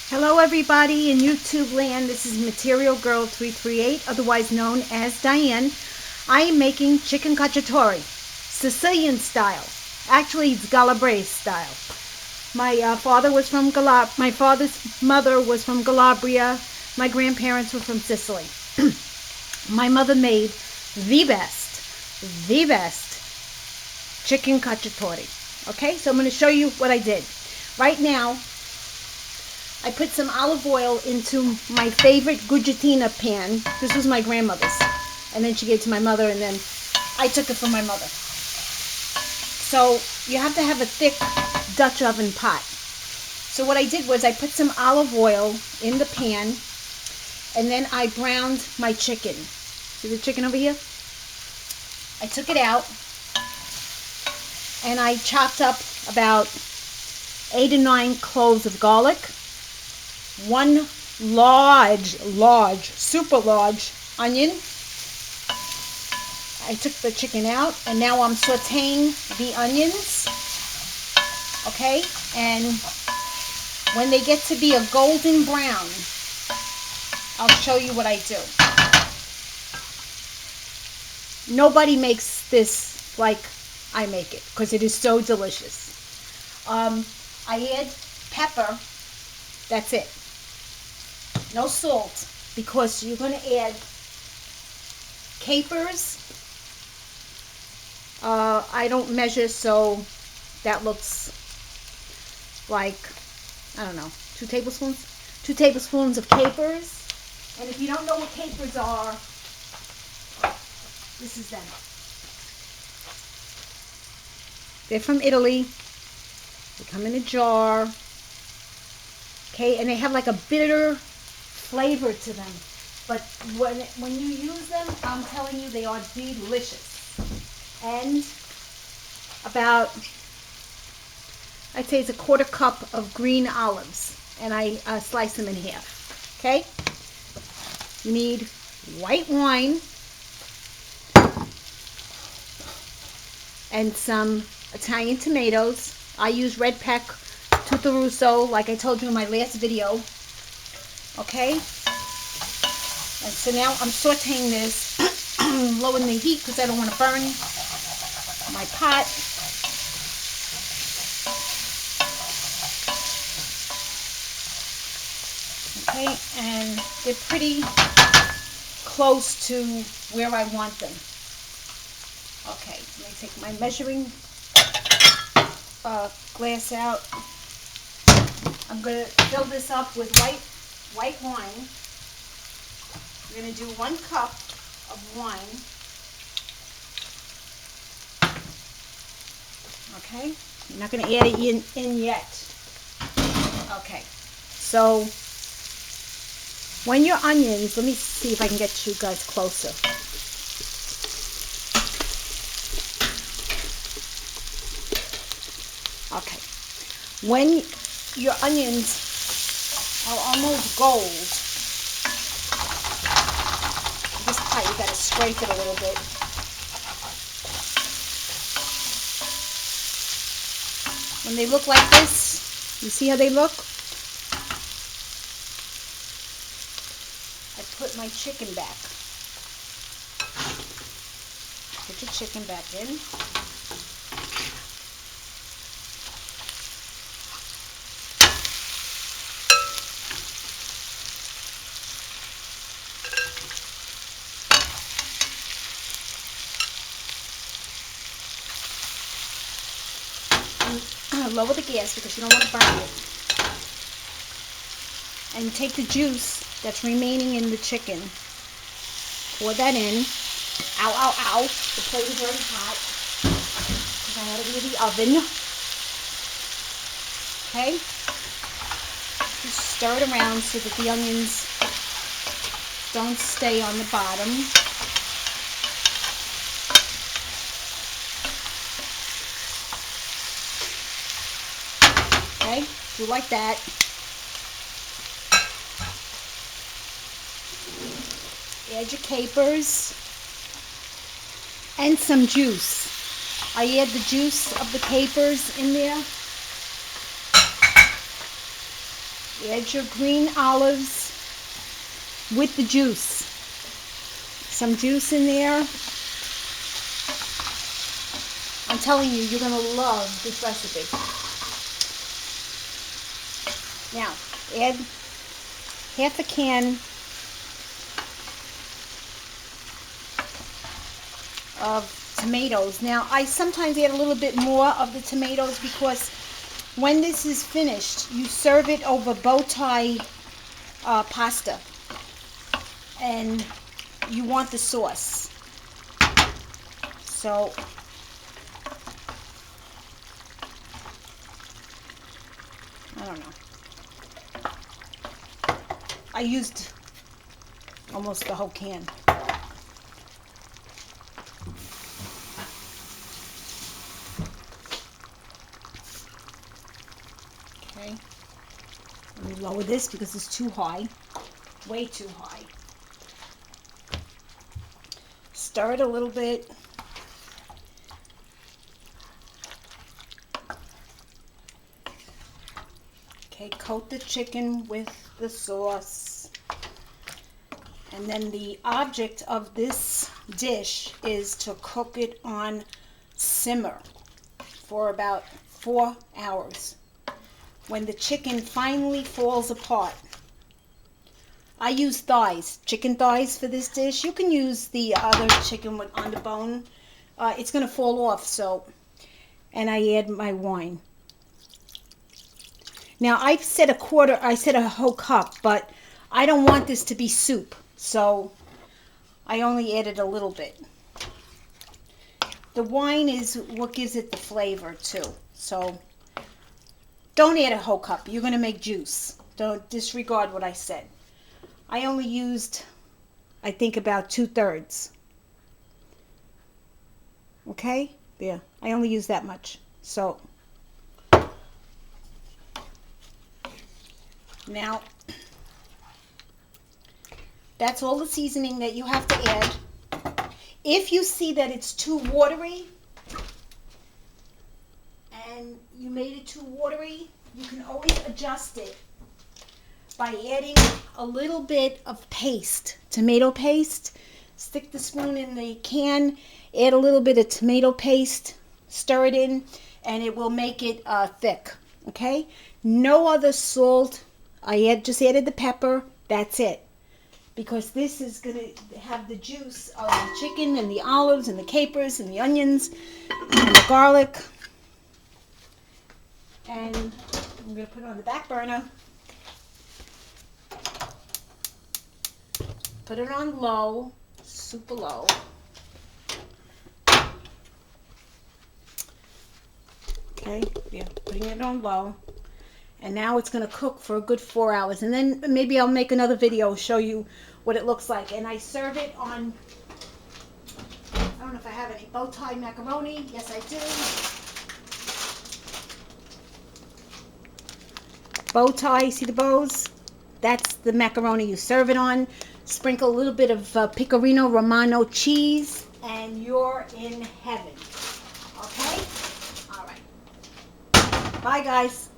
Hello everybody in YouTube land. This is Material Girl 338, otherwise known as Diane. I am making chicken cacciatore, Sicilian style. Actually, it's Calabrese style. My father was from my father's mother was from Calabria. My grandparents were from Sicily. My mother made the best chicken cacciatore. Okay, so I'm going to show you what I did. Right now, I put some olive oil into my favorite Gugliatina pan. This was my grandmother's. And then she gave it to my mother, and then I took it from my mother. So you have to have a thick Dutch oven pot. So what I did was I put some olive oil in the pan, and then I browned my chicken. See the chicken over here? I took it out, and I chopped up about 8 or 9 cloves of garlic, one super large onion. I took the chicken out, and now I'm sauteing the onions. Okay, and when they get to be a golden brown, I'll show you what I do. Nobody makes this like I make it because it is so delicious. I add pepper. That's it. No salt, because you're going to add capers. I don't measure, so that looks like, I don't know, 2 tablespoons? 2 tablespoons of capers. And if you don't know what capers are, this is them. They're from Italy. They come in a jar. Okay, and they have like a bitter flavor to them. But when you use them, I'm telling you, they are delicious. And about, I'd say it's a 1/4 cup of green olives. And I slice them in half. Okay? You need white wine and some Italian tomatoes. I use red peck, Russo, like I told you in my last video. Okay? And so now I'm sauteing this, lowering the heat because I don't want to burn my pot. Okay, and they're pretty close to where I want them. Okay, let me take my measuring glass out. I'm going to fill this up with white wine. We're going to do 1 cup of wine. Okay? You're not going to add it in yet. Okay. So, when your onions, let me see if I can get you guys closer. Okay. When your onions are almost gold, this pot, you got to scrape it a little bit. When they look like this, you see how they look? I put my chicken back. Put your chicken back in. Lower the gas because you don't want to burn it. And take the juice that's remaining in the chicken. Pour that in. Ow, ow, ow. The plate is very hot because I had it in the oven. Okay? Just stir it around so that the onions don't stay on the bottom. Okay, do like that. Add your capers and some juice. I add the juice of the capers in there. Add your green olives with the juice. Some juice in there. I'm telling you, you're going to love this recipe. Now, add half a can of tomatoes. Now, I sometimes add a little bit more of the tomatoes because when this is finished, you serve it over bow tie pasta. And you want the sauce. So, I don't know. I used almost the whole can. Okay. Let me lower this because it's too high. Way too high. Stir it a little bit. Okay, coat the chicken with the sauce. And then the object of this dish is to cook it on simmer for about 4 hours. When the chicken finally falls apart. I use thighs, chicken thighs for this dish. You can use the other chicken on the bone. It's going to fall off, so. And I add my wine. Now, I said a whole cup, but I don't want this to be soup, so I only added a little bit. The wine is what gives it the flavor, too. So, don't add a whole cup. You're going to make juice. Don't disregard what I said. I only used, I think, about 2/3. Okay? There. I only used that much. So, now, that's all the seasoning that you have to add. If you see that it's too watery, and you made it too watery, you can always adjust it by adding a little bit of paste, tomato paste. Stick the spoon in the can, add a little bit of tomato paste, stir it in, and it will make it thick. Okay? No other salt. I just added the pepper. That's it. Because this is going to have the juice of the chicken and the olives and the capers and the onions and the garlic. And I'm going to put it on the back burner. Put it on low, super low. Okay, yeah, putting it on low. And now it's going to cook for a good 4 hours. And then maybe I'll make another video, show you what it looks like. And I serve it on, I don't know if I have any bow tie macaroni. Yes, I do. Bow tie, see the bows? That's the macaroni you serve it on. Sprinkle a little bit of Pecorino Romano cheese, and you're in heaven. Okay? All right. Bye, guys.